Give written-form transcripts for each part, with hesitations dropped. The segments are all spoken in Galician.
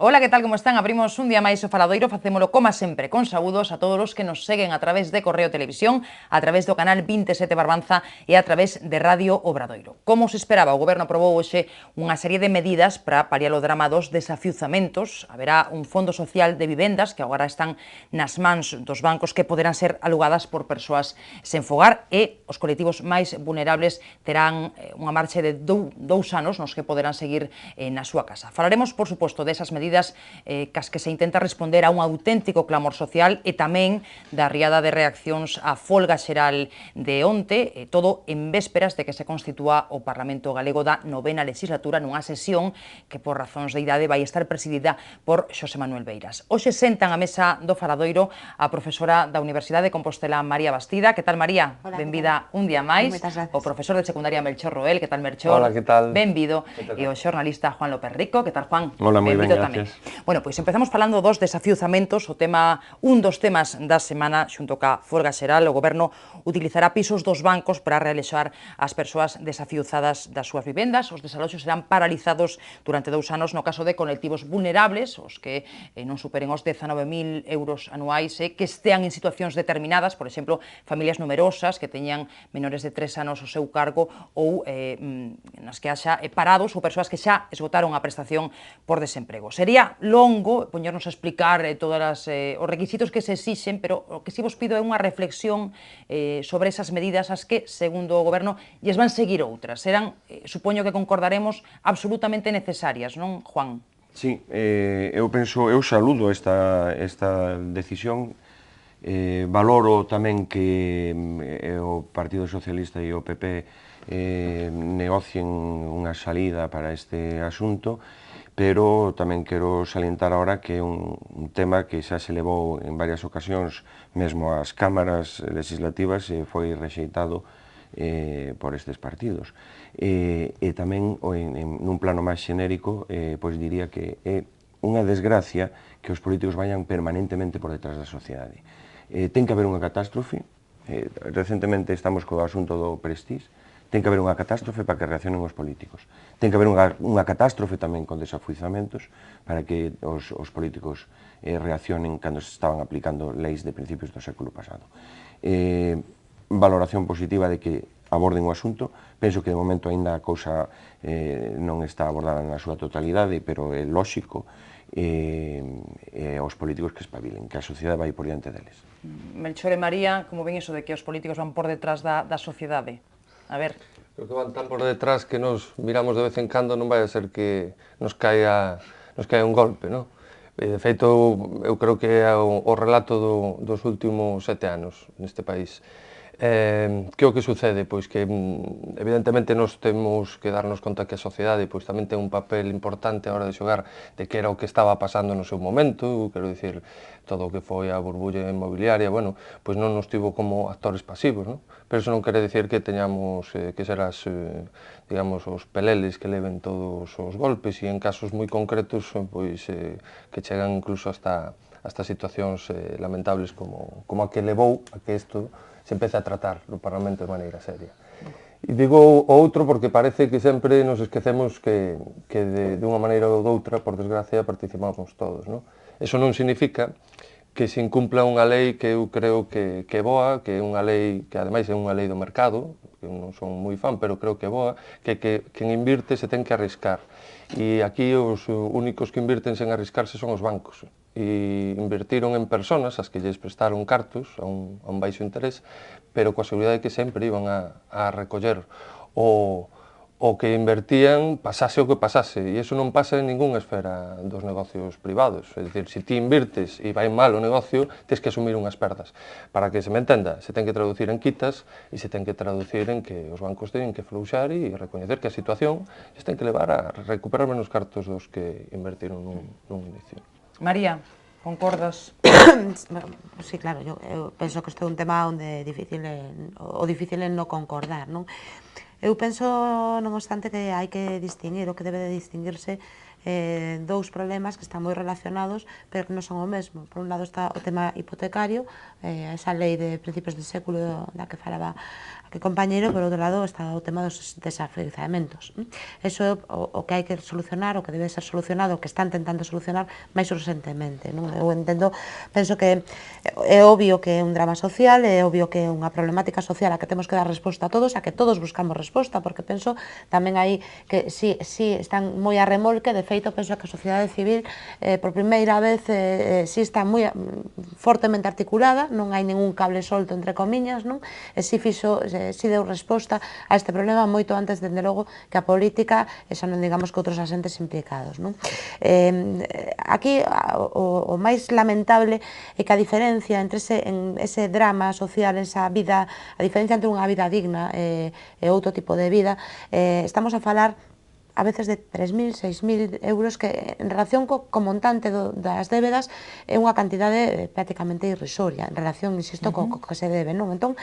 Ola, que tal, como están? Abrimos un día máis o Faladoiro, facémolo como sempre, con saúdos a todos os que nos seguen a través de Correo Televisión, a través do canal 27 Barbanza e a través de Radio Obradoiro. Como se esperaba, o Goberno aprobou hoxe unha serie de medidas para paliar o drama dos desafiuzamentos. Haberá un fondo social de vivendas que agora están nas mans dos bancos que poderán ser alugadas por persoas sen fogar e os colectivos máis vulnerables terán unha marcha de 2 anos nos que poderán seguir na súa casa. Falaremos, por suposto, desas medidas cas que se intenta responder a un auténtico clamor social e tamén da riada de reaccións á folga xeral de onte, todo en vésperas de que se constitúa o Parlamento Galego da 9ª legislatura nunha sesión que por razóns de idade vai estar presidida por Xosé Manuel Beiras. Hoxe sentan a mesa do Faladoiro a profesora da Universidade de Compostela, María Bastida. Que tal, María? Hola, benvida un día máis. O profesor de secundaria Melchor Roel. Que tal, Melchor? Hola, que tal? Benvido. E o xornalista Juan López Rico. Que tal, Juan? Hola, moi ben, tamén. Bueno, pois empezamos falando dos desafiuzamentos, un dos temas da semana xunto ca folga xeral. O Goberno utilizará pisos dos bancos para realizar as persoas desafiuzadas das súas vivendas. Os desaloxos serán paralizados durante 2 anos no caso de colectivos vulnerables, os que non superen os 19.000 euros anuais e que estean en situacións determinadas, por exemplo, familias numerosas que teñan menores de 3 anos ao seu cargo ou nas que haxa parados ou persoas que xa esgotaron a prestación por desemprego. Sería longo poñernos a explicar todos os requisitos que se exixen, pero o que si vos pido é unha reflexión sobre esas medidas as que, segundo o Goberno, lles van seguir outras. Serán, supoño que concordaremos, absolutamente necesarias, non, Juan? Sí, eu saludo esta decisión. Valoro tamén que o Partido Socialista e o PP negocien unha salida para este asunto, pero tamén quero salientar ahora que é un tema que xa se levou en varias ocasións, mesmo ás cámaras legislativas, e foi rexeitado por estes partidos. E tamén, nun plano máis xenérico, pois diría que é unha desgracia que os políticos vayan permanentemente por detrás da sociedade. Ten que haber unha catástrofe. Recentemente estamos co asunto do Prestige. Ten que haber unha catástrofe para que reaccionen os políticos. Ten que haber unha catástrofe tamén con desafuizamentos para que os políticos reaccionen cando se estaban aplicando leis de principios do século pasado. Valoración positiva de que aborden o asunto. Penso que de momento aínda a cousa non está abordada na súa totalidade, pero é lóxico os políticos que espabilen, que a sociedade vai por diante deles. Melchor e María, como ven iso de que os políticos van por detrás da sociedade? A ver. Creo que van tan por detrás que nos miramos de vez en cando, non vai a ser que nos caia un golpe, non? De feito, eu creo que é o relato dos últimos 7 anos neste país. Que o que sucede? Pois que evidentemente nos temos que darnos conta que a sociedade pois tamén ten un papel importante a hora de xogar de que era o que estaba pasando no seu momento, quero dicir, todo o que foi a burbulla inmobiliaria, bueno, pois non nos tivo como actores pasivos, non? Pero iso non quere dicir que teñamos que ser digamos, os peleles que leven todos os golpes e en casos moi concretos pois que chegan incluso hasta situacións lamentables como a que levou a que isto se empece a tratar no Parlamento de maneira seria. E digo o outro porque parece que sempre nos esquecemos que de unha maneira ou doutra, por desgracia, participamos todos, non? Eso non significa que se incumpla unha lei que eu creo que é boa, que é unha lei que ademais é unha lei do mercado, que eu non son moi fan, pero creo que é boa, que quen invirte se ten que arriscar. E aquí os únicos que invirten sen arriscarse son os bancos. E invertiron en persoas as que lles prestaron cartos a un baixo interés, pero coa seguridade que sempre iban a recoller o que invertían pasase o que pasase, e iso non pasa en ningunha esfera dos negocios privados. É dicir, se ti invirtes e vai mal o negocio, tens que asumir unhas perdas. Para que se me entenda, se ten que traducir en quitas e se ten que traducir en que os bancos teñen que fluxar e recoñecer que a situación se ten que levar a recuperar menos cartos dos que invertiron nun inicio. María, concordas? Sí, claro, eu penso que isto é un tema onde difícil é non concordar, non? Eu penso, non obstante, que hai que distinguir, o que debe de distinguirse dous problemas que están moi relacionados, pero que non son o mesmo. Por un lado está o tema hipotecario, esa lei de principios de século da que falaba a aquí compañeiro, por outro lado está o tema dos desafiuzamentos. Eso é o que hai que solucionar, o que debe ser solucionado, o que están tentando solucionar máis urgentemente, non? Eu entendo, penso que é obvio que é un drama social, é obvio que é unha problemática social a que temos que dar resposta a todos, a que todos buscamos resposta, porque penso tamén aí que si están moi a remolque, de feito penso que a sociedade civil por primeira vez si está moi fortemente articulada, non hai ningún cable solto entre comiñas, non? E si deu resposta a este problema moito antes, dende logo, que a política, e xa non digamos que outros asentes implicados, non? Aquí o máis lamentable é que a diferencia entre ese drama social, esa vida, a diferencia entre unha vida digna e outro tipo de vida, estamos a falar a veces de 3.000, 6.000 euros, que en relación co montante das débedas é unha cantidade prácticamente irrisoria en relación, insisto, co que se debe, non? Entón,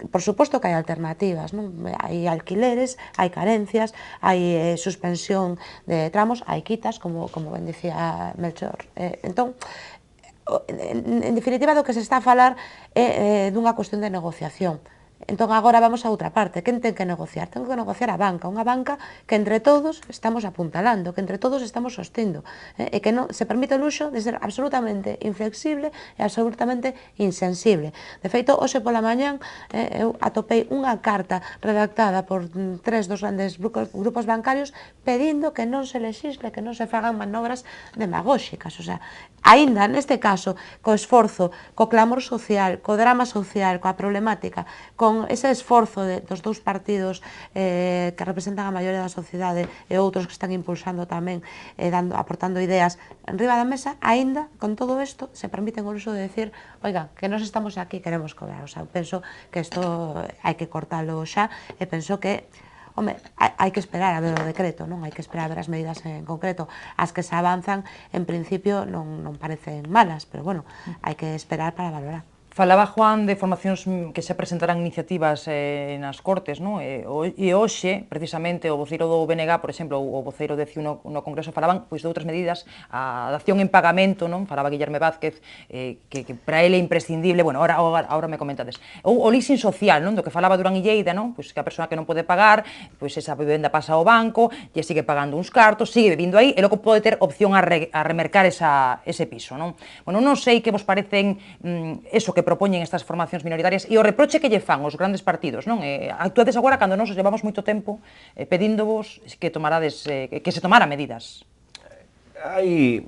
por suposto que hai alternativas, non? Hai alquileres, hai carencias, hai suspensión de tramos, hai quitas, como ben dicía Melchor. Entón, en definitiva, do que se está a falar é dunha cuestión de negociación. Entón, agora vamos a outra parte. Quen ten que negociar? Ten que negociar a banca, unha banca que entre todos estamos apuntalando, que entre todos estamos sostindo, e que non se permite o luxo de ser absolutamente inflexible e absolutamente insensible. De feito, hoxe pola mañán eu atopei unha carta redactada por 3 dos grandes grupos bancarios pedindo que non se lexisle, que non se fagan manobras demagóxicas. O sea, aínda neste caso, co esforzo, co clamor social, co drama social, coa problemática, con ese esforzo dos dous partidos que representan a maioría da sociedade e outros que están impulsando tamén, aportando ideas enriba da mesa, aínda con todo isto se permiten o uso de decir, oiga, que nós estamos aquí, queremos cobrar. O sea, penso que isto hai que cortalo xa, e penso que hai que esperar a ver o decreto, non? Hai que esperar a ver as medidas en concreto. As que se avanzan, en principio, non parecen malas, pero, bueno, hai que esperar para valorar. Falaba Juan de formacións que se presentarán iniciativas nas Cortes, non? E hoxe, precisamente, o voceiro do BNG, por exemplo, o voceiro de CIU no Congreso, falaban de outras medidas, a dación en pagamento, non? Falaba Guillerme Vázquez, que para ele é imprescindible, bueno, ahora me comentades. O leasing social, non? Do que falaba Durán Illeida, non? Pois que a persoa que non pode pagar, pois esa vivenda pasa ao banco, lle sigue pagando uns cartos, sigue vivindo aí, e logo pode ter opción a remercar ese piso, non? Bueno, non sei que vos parecen eso que propoñen estas formacións minoritarias e o reproche que lle fan os grandes partidos, non? Actuades agora cando nos levamos moito tempo pedíndovos que se tomara medidas. Hai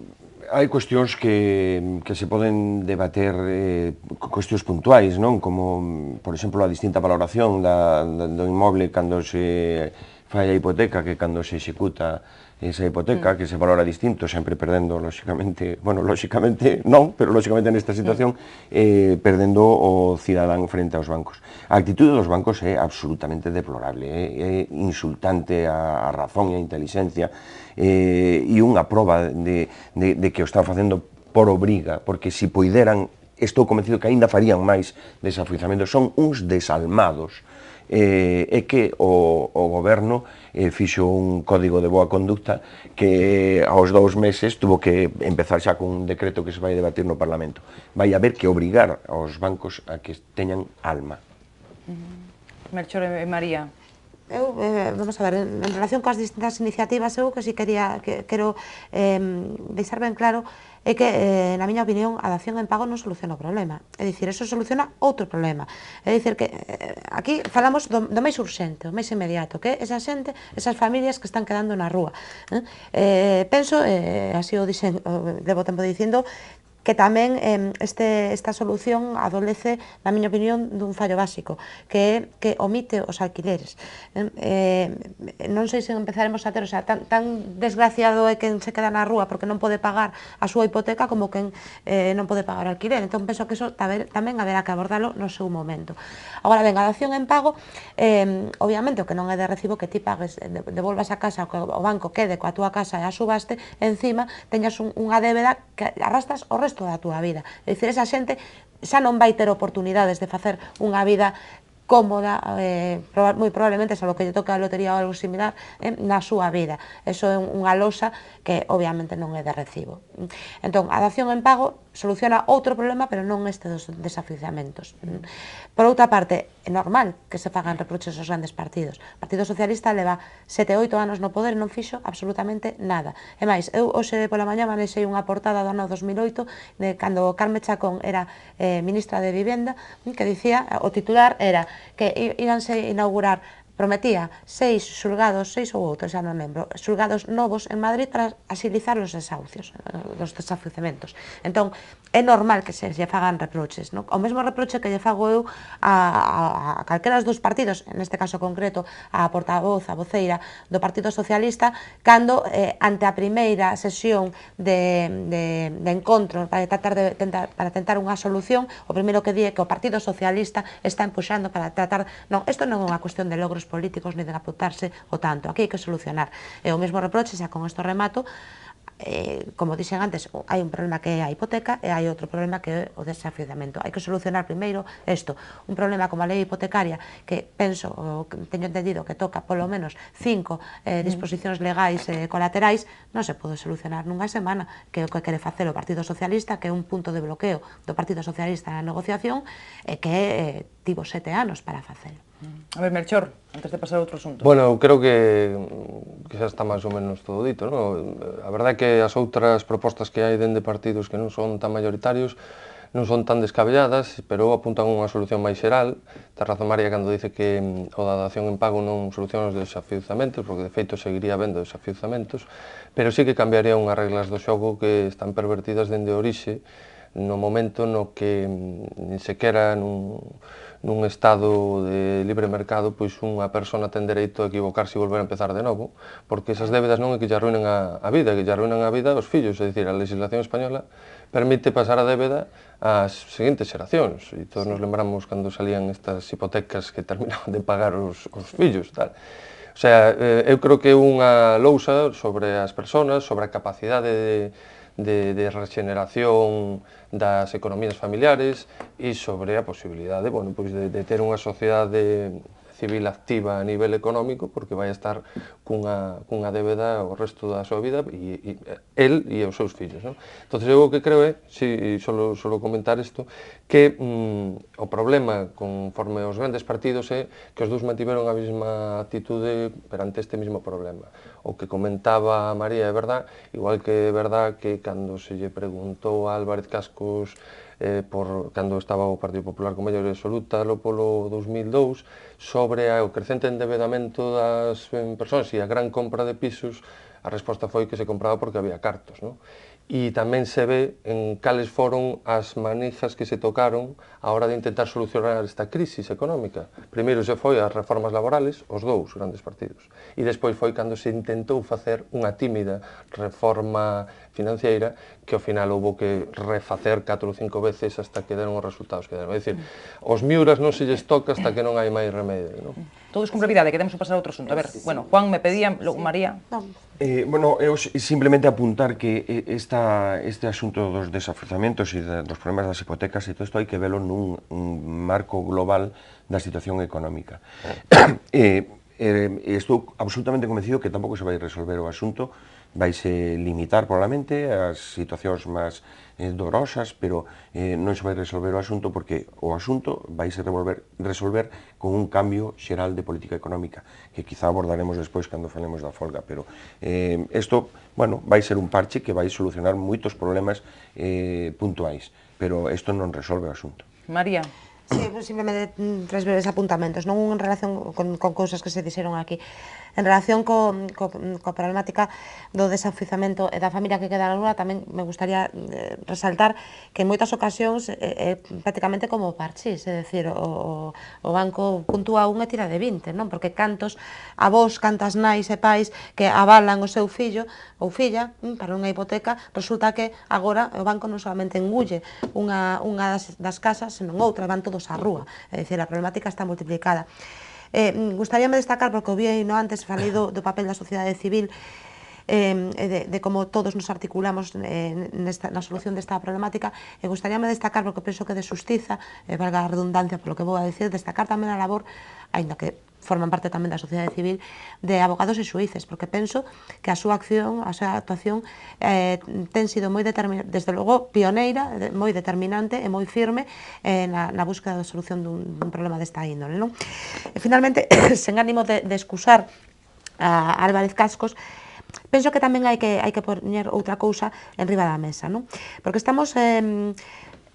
cuestións que se poden debater, cuestións puntuais, non? Como, por exemplo, a distinta valoración do inmoble cando se fai a hipoteca que cando se executa esa hipoteca, que se valora distinto, sempre perdendo, lóxicamente, bueno, lóxicamente non, pero lóxicamente nesta situación, perdendo o cidadán frente aos bancos. A actitude dos bancos é absolutamente deplorable, é insultante a razón e a inteligencia, e unha proba de que o están facendo por obriga, porque se poideran, estou convencido que aínda farían máis desafiuzamentos, son uns desalmados, é que o goberno fixo un código de boa conducta que aos 2 meses tuvo que empezar xa con un decreto que se vai debatir no Parlamento. Vai haber que obrigar aos bancos a que teñan alma. Melchor e María. Vamos a ver, en relación coas distintas iniciativas, eu que si quero deixar ben claro é que, na miña opinión, a dación en pago non soluciona o problema. É dicir, eso soluciona outro problema. É dicir, que aquí falamos do máis urxente, o máis inmediato, que é esa xente, esas familias que están quedando na rúa. Penso, así o dixen, levo tempo dicindo, que tamén esta solución adolece, na miña opinión, dun fallo básico, que é que omite os alquileres. Non sei se empezaremos a ter, o sea, tan desgraciado é quen se queda na rúa porque non pode pagar a súa hipoteca como quen non pode pagar o alquiler. Entón, penso que iso tamén haberá que abordalo no seu momento. Agora, ben, a dación en pago, obviamente, o que non é de recibo que ti pagues, devolvas a casa, que o banco quede coa túa casa e a subaste, encima teñas unha débeda que arrastras o resto da túa vida. É dicir, esa xente xa non vai ter oportunidades de facer unha vida cómoda, moi probablemente, salvo que lle toca a lotería ou algo similar, na súa vida. Eso é unha losa que obviamente non é de recibo. Entón, a dación en pago soluciona outro problema, pero non este dos desafiuzamentos. Por outra parte, é normal que se fagan reproches aos grandes partidos. O Partido Socialista leva 7-8 anos no poder e non fixo absolutamente nada. E máis, eu hoxe pola mañá manexei unha portada do ano 2008 de cando Carme Chacón era ministra de Vivenda, que dicía, o titular era que íbanse inaugurar, prometía 6 xulgados, 6 ou outros, xa non lembro, xulgados novos en Madrid para agilizar os desahucios, os desafiuzamentos. Entón, é normal que se lle fagan reproches, non? O mesmo reproche que lle fago eu a calquera dos partidos, neste caso concreto, a portavoz, a voceira do Partido Socialista, cando ante a primeira sesión de encontro para tentar unha solución, o primeiro que di é que o Partido Socialista está empuxando para tratar... Non, isto non é unha cuestión de logros políticos ni de apuntarse o tanto, aquí hai que solucionar. E o mesmo reproche, xa con isto remato, como dixen antes, hai un problema que é a hipoteca e hai outro problema que é o desafiuzamento. Hai que solucionar primeiro isto, un problema como a lei hipotecaria, que penso, teño entendido que toca polo menos 5 disposicións legais colaterais, non se pode solucionar nunha semana, que é o que quere facer o Partido Socialista, que é un punto de bloqueo do Partido Socialista na negociación, e que tivo 7 anos para facelo. A ver, Melchor, antes de pasar a outro asunto. Bueno, creo que xa está máis ou menos todo dito, non? A verdade é que as outras propostas que hai dende partidos que non son tan mayoritarios non son tan descabelladas, pero apuntan unha solución máis xeral. Ten razón María cando dice que o da dación en pago non soluciona os desafiuzamentos, porque de feito seguiría habendo desafiuzamentos, pero sí que cambiaría unhas reglas do xogo que están pervertidas dende orixe no momento no que nin sequera nun estado de libre mercado pois unha persona ten dereito a equivocarse e volver a empezar de novo, porque esas débedas non é que lle arruinen a vida, que lle arruinan a vida aos fillos, é dicir, a legislación española permite pasar a débeda ás seguintes xeracións, e todos nos lembramos cando salían estas hipotecas que terminaban de pagar os fillos, tal. O sea, eu creo que é unha lousa sobre as persoas, sobre a capacidade de regeneración das economías familiares e sobre a posibilidade, bueno, pois de ter unha sociedade civil activa a nivel económico, porque vai estar cunha débeda o resto da súa vida, e el e os seus fillos, non? Entón, eu o que creo é, solo comentar isto, que o problema conforme os grandes partidos é que os dous mantiveron a mesma actitude perante este mesmo problema. O que comentaba María é verdad, igual que é verdad que cando se lle preguntou a Álvarez Cascos cando estaba o Partido Popular con maioría absoluta polo 2002 sobre o crecente endebedamento das persoas e a gran compra de pisos, a resposta foi que se compraba porque había cartos, non? E tamén se ve en cales foron as manijas que se tocaron a hora de intentar solucionar esta crisis económica. Primeiro se foi as reformas laborales, os dous grandes partidos, e despois foi cando se intentou facer unha tímida reforma financiera que ao final houbo que refacer 4 ou 5 veces hasta que deron os resultados que deron. É dicir, os miuras non se lles toca hasta que non hai máis remedio, non? Todos con brevidade, que temos que pasar a outro asunto. A ver, bueno, Juan me pedía, María... Bueno, eu simplemente apuntar que este asunto dos desafiuzamentos e dos problemas das hipotecas e todo isto hai que velo nun marco global da situación económica. Estou absolutamente convencido que tampouco se vai resolver o asunto, vaise limitar probablemente as situacións máis dolorosas, pero non se vai resolver o asunto porque o asunto vaise resolver con un cambio xeral de política económica, que quizá abordaremos despois cando falemos da folga, pero isto, bueno, vai ser un parche que vai solucionar moitos problemas puntuais, pero isto non resolve o asunto. María. Sí, simplemente 3 breves apuntamentos, non en relación con cousas que se dixeron aquí. En relación coa problemática do desafiuzamento e da familia que queda na rúa, tamén me gustaría resaltar que en moitas ocasións é prácticamente como parchís, é dicir, o banco puntúa 1 e tira de 20, non? Porque cantos avós, cantas nais e pais que avalan o seu fillo ou filla para unha hipoteca, resulta que agora o banco non solamente engulle unha das casas, senón outra, van todos á rúa. É dicir, a problemática está multiplicada. Gustaríame destacar, porque o vi no antes, falei do papel da sociedade civil, de como todos nos articulamos na solución desta problemática, e gustaríame destacar, porque penso que de xustiza, valga a redundancia polo que vou a decir, destacar tamén a labor, aínda que forman parte tamén da sociedade civil, de abogados e xuíces, porque penso que a súa acción, a súa actuación ten sido moi determinante, desde logo pioneira, moi determinante e moi firme na búsqueda da solución dun problema desta índole, non? E finalmente, sen ánimo de excusar a Álvarez Cascos, penso que tamén hai que poñer outra cousa en riba da mesa, non? Porque estamos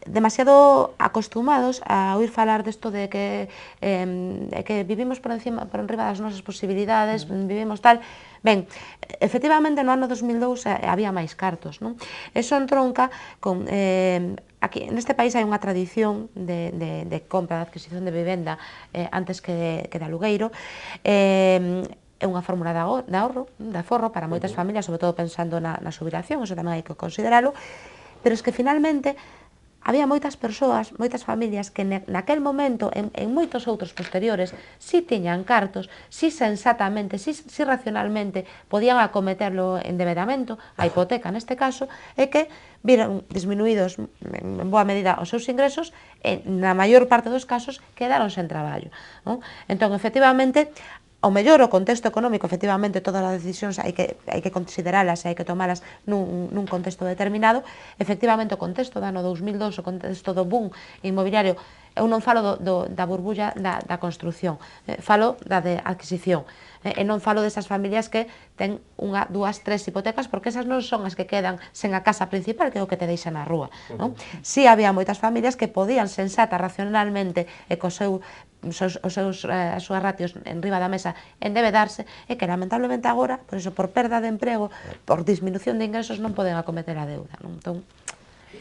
demasiado acostumados a oír falar desto de que vivimos por enriba das nosas posibilidades, vivimos tal. Ben, efectivamente no ano 2002 había máis cartos, non? Eso entronca con... Aquí, neste país hai unha tradición de compra, de adquisición de vivenda antes que de alugueiro. É unha fórmula de ahorro, de aforro para moitas familias, sobre todo pensando na xubilación, eso tamén hai que consideralo, pero es que finalmente había moitas persoas, moitas familias que naquel momento, en moitos outros posteriores, si tiñan cartos, si sensatamente, si racionalmente podían acometerlo en endeudamento, a hipoteca neste caso, e que viran disminuídos en boa medida os seus ingresos e na maior parte dos casos quedaron sen traballo. Entón, efectivamente, ao mellor o contexto económico, efectivamente, todas as decisións hai que consideralas e hai que tomalas nun contexto determinado. Efectivamente, o contexto do ano 2002, o contexto do boom inmobiliario, eu non falo da burbulla da construción, falo da de adquisición. E non falo desas familias que ten unha, dúas, tres hipotecas, porque esas non son as que quedan sen a casa principal, que é o que te deixan na rúa. Si había moitas familias que podían sensata, racionalmente, e as súas ratios en riba da mesa endebedarse, e que lamentablemente agora, por eso, por perda de emprego, por disminución de ingresos, non poden acometer a deuda. Entón,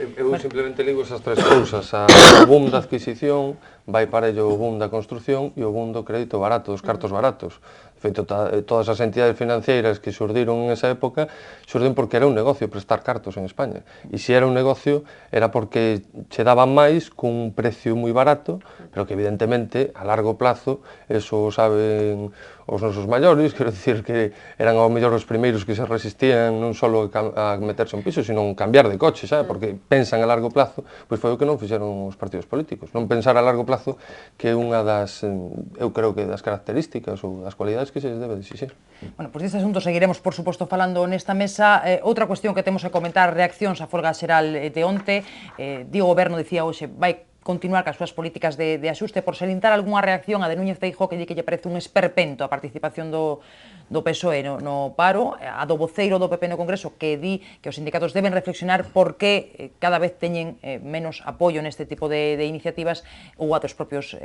eu simplemente ligo esas tres cousas. O boom da adquisición vai para ello o boom da construción e o boom do crédito barato, dos cartos baratos. De feito, todas as entidades financeiras que xurdiron en esa época xurdiron porque era un negocio prestar cartos en España. E se era un negocio era porque che daban máis cun precio moi barato, pero que evidentemente a largo plazo, eso saben os nosos maiores, quero dicir que eran ao mellor os primeiros que se resistían non só a meterse un piso, sino cambiar de coche, sabe? Porque pensan a largo plazo, pois foi o que non fixeron os partidos políticos. Non pensar a largo plazo que é unha das, eu creo que das características ou das cualidades que se debe de exixir. Bueno, pois deste asunto seguiremos, por suposto, falando nesta mesa. Outra cuestión que temos que comentar, reaccións á folga xeral de onte. O Goberno dicía hoxe, vai continuar cas súas políticas de axuste. Por salientar algunha reacción a de Núñez Feijóo, que lle parece un esperpento a participación do PSOE no paro, a do voceiro do PP no Congreso, que di que os sindicatos deben reflexionar por que cada vez teñen menos apoio neste tipo de iniciativas, ou as propias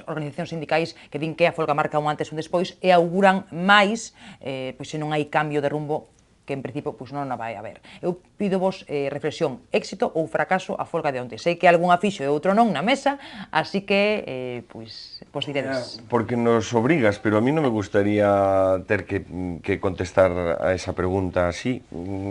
organizacións sindicais que din que a folga marca un antes e un despois e auguran máis se non hai cambio de rumbo, que en principio non a vai haber. Eu pido vos reflexión, éxito ou fracaso a folga de onte. Sei que algún afixo e outro non na mesa, así que, pois diredes. Porque nos obrigas, pero a mí non me gustaría ter que contestar a esa pregunta así.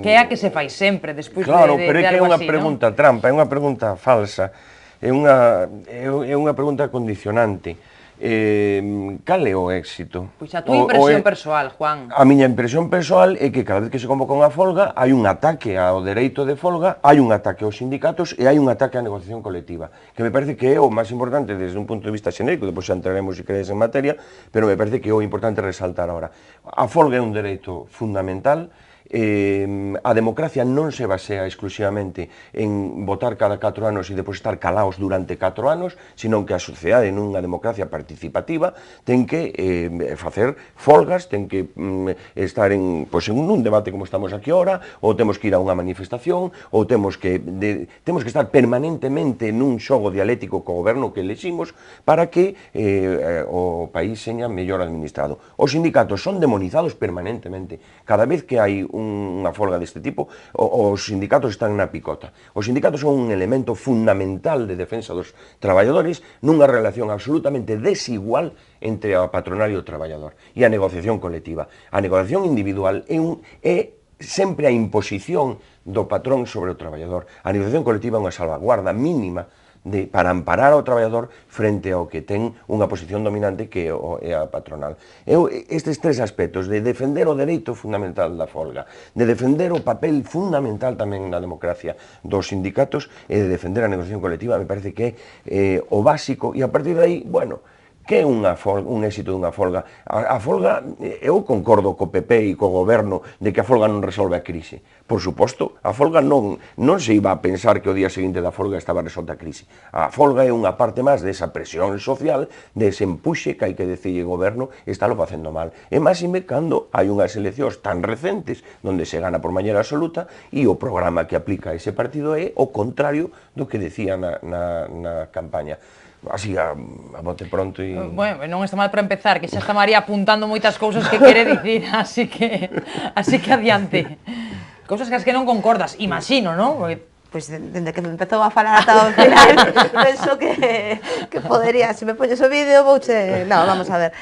Que é a que se fai sempre, despois de algo así, non? Claro, pero é que é unha pregunta trampa, é unha pregunta falsa, é unha pregunta condicionante. Cal é o éxito? Pois a túa impresión persoal, Juan. A miña impresión persoal é que cada vez que se convoca unha folga hai un ataque ao dereito de folga, hai un ataque aos sindicatos e hai un ataque á negociación colectiva, que me parece que é o máis importante desde un punto de vista xenérico, depois xa entraremos se queredes en materia, pero me parece que é o importante resaltar agora. A folga é un dereito fundamental. A democracia non se basea exclusivamente en votar cada 4 anos e depois estar calaos durante 4 anos, senón que a sociedade nunha democracia participativa ten que facer folgas, ten que estar en un debate como estamos aquí ahora, ou temos que ir a unha manifestación, ou temos que estar permanentemente nun xogo dialéctico co goberno que eleximos para que o país seña mellor administrado. Os sindicatos son demonizados permanentemente. Cada vez que hai unha folga deste tipo, os sindicatos están na picota. Os sindicatos son un elemento fundamental de defensa dos traballadores nunha relación absolutamente desigual entre o patronal e o traballador e a negociación colectiva. A negociación individual é sempre a imposición do patrón sobre o traballador. A negociación colectiva é unha salvaguarda mínima para amparar ao traballador frente ao que ten unha posición dominante que é a patronal. Estes tres aspectos de defender o dereito fundamental da folga, de defender o papel fundamental tamén na democracia dos sindicatos e de defender a negociación colectiva, me parece que é o básico, e a partir de aí, bueno, que é un éxito dunha folga? A folga, eu concordo co PP e co goberno de que a folga non resolve a crise. Por suposto, a folga non se iba a pensar que o día seguinte da folga estaba resolta a crise. A folga é unha parte máis desa presión social, dese empuxe que hai que decirle o goberno está lo facendo mal. E máxime cando hai unhas eleccións tan recentes onde se gana por mañera absoluta e o programa que aplica ese partido é o contrario do que decía na campaña. Así, a bote pronto e... Bueno, non está mal para empezar, que xa está María apuntando moitas cousas que quere dicir, así que adiante. Cousas que as que non concordas, imagino, non? Pois dende que me empezou a falar ata o final, penso que podería, se me poñes o vídeo, vouche... Non, vamos a ver.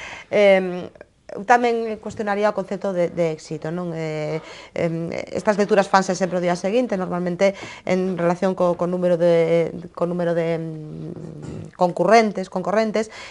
Tamén cuestionaría o concepto de éxito, non? Estas lecturas fanse sempre o día seguinte, normalmente en relación co número de concorrentes,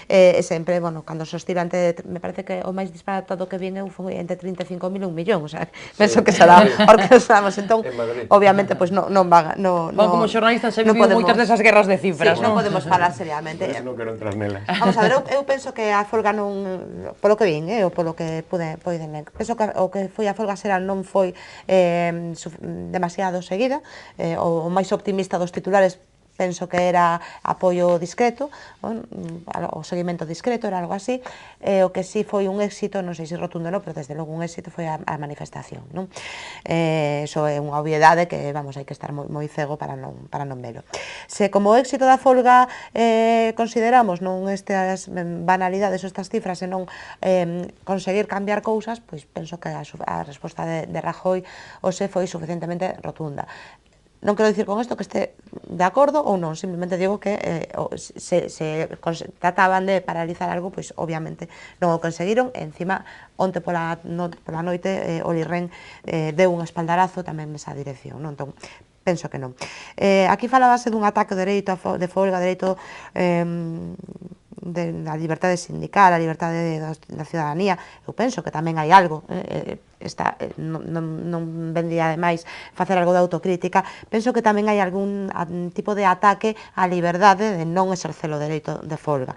e sempre, bueno, cando se ostila me parece que o máis disparatado que vin eu foi entre 35.000 e 1 millón, o sea, penso que será porque nos vamos, entón, obviamente, pois non como xornalistas se viviu moitas desas guerras de cifras, non podemos falar seriamente. Non quero entrar nelas. Vamos a ver, eu penso que a folga non, polo que vin, polo que poden ler. Penso que o que foi a folga xeral non foi demasiado seguida, o máis optimista dos titulares penso que era apoio discreto, o seguimento discreto, era algo así, o que sí foi un éxito, non sei se rotundo non, pero desde logo un éxito foi a manifestación, non? Iso é unha obviedade que, vamos, hai que estar moi cego para non velo. Se como éxito da folga consideramos non estas banalidades ou estas cifras e non conseguir cambiar cousas, pois penso que a resposta de Rajoy hoxe foi suficientemente rotunda. Non quero dicir con isto que este de acordo ou non, simplemente digo que se trataban de paralizar algo, pois obviamente non o conseguiron, e encima onte pola noite Oli Rehn deu un espaldarazo tamén nesa dirección, non? Entón, penso que non. Aquí falábase dun ataque ao dereito de folga, dereito da liberdade sindical, a liberdade da ciudadanía. Eu penso que tamén hai algo, non vendría ademais facer algo de autocrítica, penso que tamén hai algún tipo de ataque á liberdade de non exercer o dereito de folga,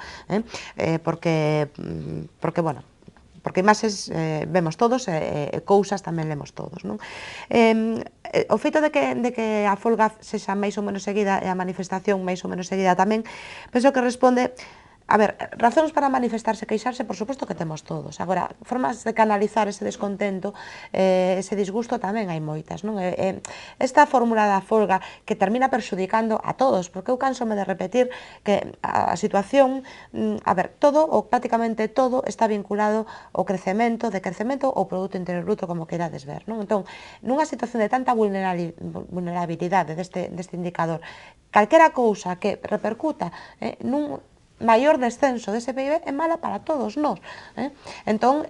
porque bueno, porque imaxes vemos todos e cousas tamén lemos todos, non? O feito de que a folga sexa máis ou menos seguida e a manifestación máis ou menos seguida tamén, penso que responde... A ver, razóns para manifestarse, queixarse, por suposto que temos todos. Agora, formas de canalizar ese descontento, ese disgusto tamén hai moitas, non? Esta fórmula da folga que termina perxudicando a todos, porque eu cansome de repetir que a situación, a ver, todo ou prácticamente todo está vinculado ao crecemento ou Produto Interior Bruto, como queirades ver, non? Entón, nunha situación de tanta vulnerabilidade deste indicador, calquera cousa que repercuta nun maior descenso dese PIB é mala para todos nós. Entón,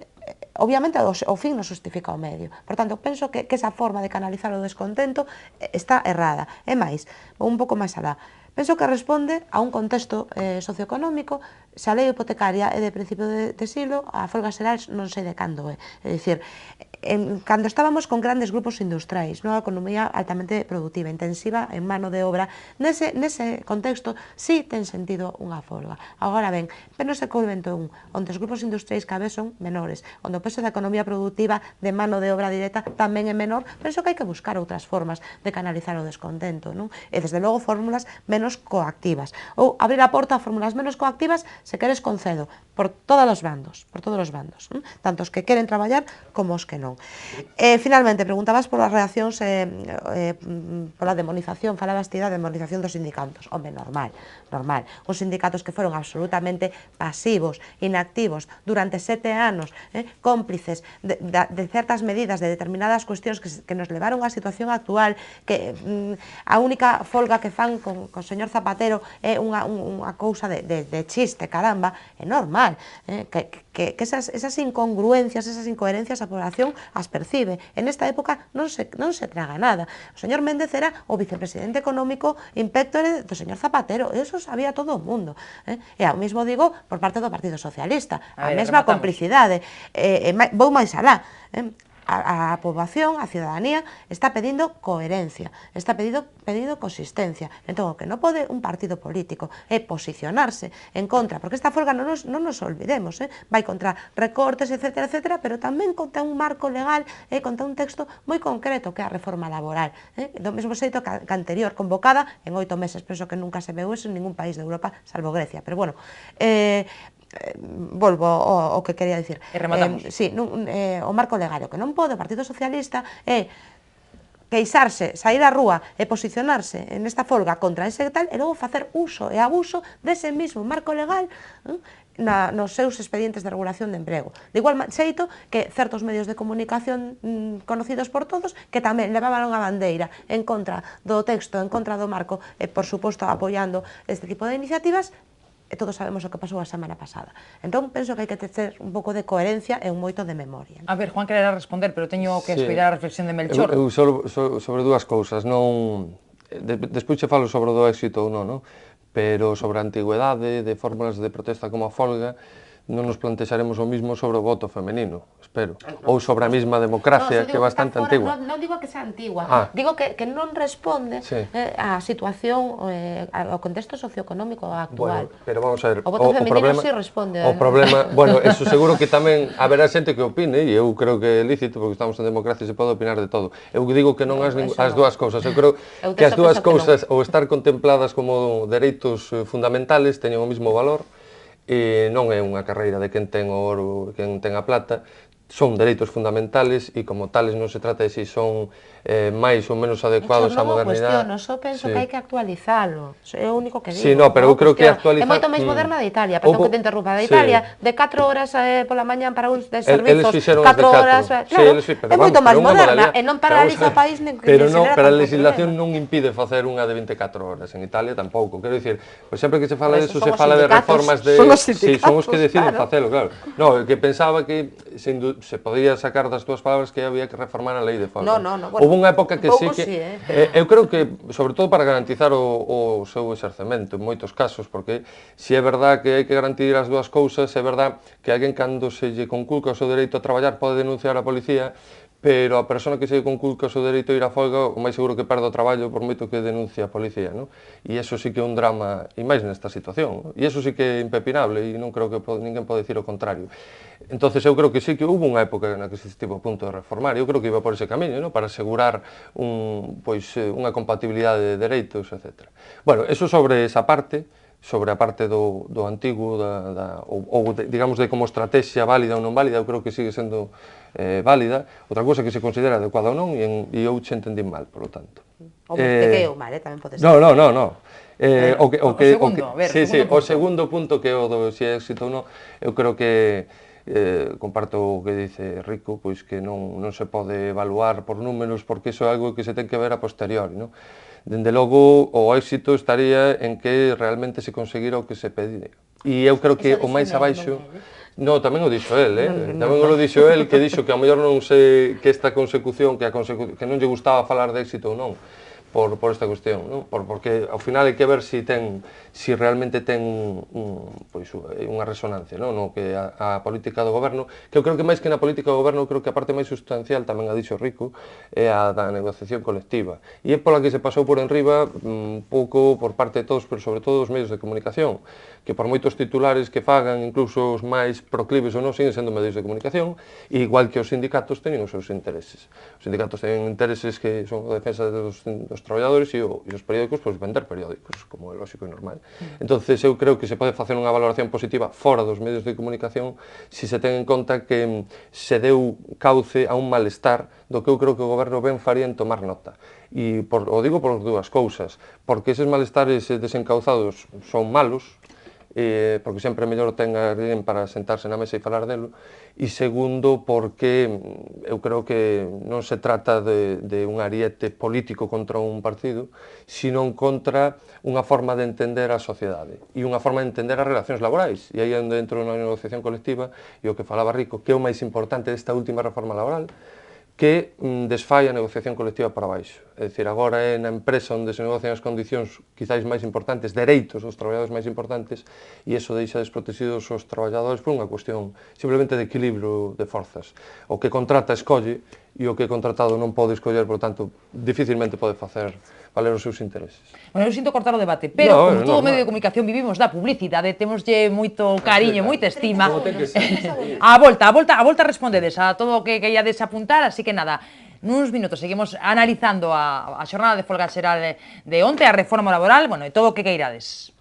obviamente, o fin non justifica o medio. Por tanto, penso que esa forma de canalizar o descontento está errada. É máis, un pouco máis alá. Penso que responde a un contexto socioeconómico. Se a lei hipotecaria é de principio de siglo, a folga xeral non sei de cando é. É dicir, cando estábamos con grandes grupos industriais, nunha economía altamente productiva, intensiva en mano de obra, nese contexto sí ten sentido unha folga. Agora ben, pero no século XXI, onde os grupos industriais cada vez son menores, onde o peso da economía productiva de mano de obra directa tamén é menor, penso que hai que buscar outras formas de canalizar o descontento, non? E desde logo fórmulas menos coactivas, ou abrir a porta a fórmulas menos coactivas, se queres concedo, por todos os bandos, tanto os que queren traballar como os que non. Finalmente, preguntabas polas reaccións pola demonización, falabas ti da demonización dos sindicatos. Home, normal. Os sindicatos que foron absolutamente pasivos, inactivos, durante 7 anos, cómplices de certas medidas, de determinadas cuestións que nos levaron á situación actual, que a única folga que fan con o señor Zapatero é unha cousa de chiste, caramba, é normal que esas incongruencias, esas incoherencias a población as percibe. En esta época non se traga nada. O señor Méndez era o vicepresidente económico impectore do señor Zapatero, eso sabía todo o mundo. E ao mesmo digo por parte do Partido Socialista, a mesma complicidade. Vou máis alá. A poboación, a ciudadanía, está pedindo coherencia, está pedindo consistencia. Entón, o que non pode un partido político é posicionarse en contra, porque esta folga non nos olvidemos, vai contra recortes, etcétera, etcétera, pero tamén contra un marco legal, contra un texto moi concreto que é a reforma laboral, do mesmo xeito que a anterior, convocada en 8 meses, penso que nunca se veu eso en ningún país de Europa, salvo Grecia, pero bueno, volvo ao que quería dicir. E rematamos. O marco legal, o que non pode o Partido Socialista é queixarse, sair á rúa e posicionarse nesta folga contra ese tal e logo facer uso e abuso dese mismo marco legal nos seus expedientes de regulación de emprego. De igual xeito que certos medios de comunicación conocidos por todos que tamén levaban a bandeira en contra do texto, en contra do marco e, por suposto, apoiando este tipo de iniciativas, e todos sabemos o que pasou a semana pasada. Entón, penso que hai que ter un pouco de coherencia e un moito de memoria. A ver, Juan quererá responder, pero teño que esperar a reflexión de Melchor. Eu sobre dúas cousas, non... Despois che falo sobre o do éxito ou non, pero sobre a antigüedade de fórmulas de protesta como a folga, non nos plantexaremos o mismo sobre o voto femenino, espero. Ou sobre a mesma democracia, que é bastante antigua. Non digo que sea antigua, digo que non responde á situación, ao contexto socioeconómico actual. Bueno, pero vamos a ver, o voto femenino sí responde. O problema, bueno, eso seguro que tamén haberá xente que opine, e eu creo que é lícito, porque estamos en democracia e se pode opinar de todo. Eu digo que non as dúas cousas, eu creo que as dúas cousas, ou estar contempladas como dereitos fundamentales, teñen o mesmo valor, e non é unha carreira de quen ten o ouro e quen ten a plata, son dereitos fundamentales e como tales non se trata de si son máis ou menos adecuados á modernidade. Non só penso que hai que actualizalo, é o único que digo. Sí, no, pero eu creo que actualizar... É moito máis moderna de Italia, perdón que te interrumpa, de Italia, de 4 horas pola mañán para uns de servizos, 4 horas, claro, é moito máis moderna, e non paraliza o país nen que pero non, pero a legislación non impide facer unha de 24 horas, en Italia tampouco, quero dicir, pois sempre que se fala de eso, se fala de reformas de... Sí, son os que deciden facelo, claro. No, que pensaba que se podía sacar das túas palabras que había que reformar a lei de folga. Houve unha época que sí que... Eu creo que, sobre todo para garantizar o seu exercemento, en moitos casos, porque se é verdad que hai que garantir as dúas cousas, é verdad que alguén cando se lle conculca o seu dereito a traballar pode denunciar a policía, pero a persona que se conculca o seu dereito a ir a folga, o máis seguro que perde o traballo por moito que denuncie a policía, non? E iso sí que é un drama, e máis nesta situación, e iso sí que é impepinable, e non creo que ninguén pode dicir o contrario. Entonces eu creo que sí que houve unha época na que se estivo a punto de reformar, e eu creo que iba por ese camiño, non? Para asegurar unha compatibilidade de dereitos, etc. Bueno, eso sobre esa parte, sobre a parte do antigo, ou digamos de como estrategia válida ou non válida, eu creo que sigue sendo válida. Outra cousa que se considera adecuada ou non, e eu che entendín mal, por lo tanto. Ou te quedou mal, tamén pode ser. No. O segundo punto que é o do se é éxito ou non, eu creo que comparto o que dice Rico, pois que non se pode evaluar por números, porque iso é algo que se ten que ver a posteriori, non? Dende logo, o éxito estaría en que realmente se conseguira o que se pedía. E eu creo que o máis abaixo... No, tamén o dixo el, tamén o dixo el, que dixo que ao mellor non sei que esta consecución, que non lle gustaba falar de éxito ou non, por esta cuestión, non? Porque ao final hai que ver se realmente ten unha resonancia, non? No que a política do goberno, que eu creo que máis que na política do goberno, creo que a parte máis sustancial, tamén a dixo Rico, é a da negociación colectiva. E é pola que se pasou por enriba un pouco por parte de todos, pero sobre todo os medios de comunicación, que por moitos titulares que fagan, incluso os máis proclives ou non, siguen sendo medios de comunicación, igual que os sindicatos teñen os seus intereses. Os sindicatos teñen intereses que son a defensa dos traballadores e os periódicos, pois vender periódicos, como é lógico e normal. Entonces eu creo que se pode facer unha valoración positiva fora dos medios de comunicación se se ten en conta que se deu cauce a un malestar do que eu creo que o goberno ben faría en tomar nota. E o digo por dúas cousas, porque eses malestares desencauzados son malos, porque sempre é mellor ten alguén para sentarse na mesa e falar delo, e segundo, porque eu creo que non se trata de un ariete político contra un partido, sino contra unha forma de entender a sociedade e unha forma de entender as relacións laborais. E aí é onde entro na negociación colectiva e o que falaba Rico, que é o máis importante desta última reforma laboral, que desfai a negociación colectiva para baixo. É dicir, agora é na empresa onde se negocian as condicións quizáis máis importantes, dereitos dos traballadores máis importantes, e iso deixa desprotegidos os traballadores por unha cuestión simplemente de equilibrio de forzas. O que contrata escolle e o que contratado non pode escoller, por tanto, dificilmente pode facer valer os seus intereses. Bueno, eu sinto cortar o debate, pero No, como todo normal. medio de comunicación vivimos da publicidade, temoslle moito cariño, moita estima. Como ten que ser. A volta respondedes a todo o que queirades apuntar, así que nada, nuns minutos seguimos analizando a xornada de folga xeral de onte, a reforma laboral, bueno, e todo o que queirades.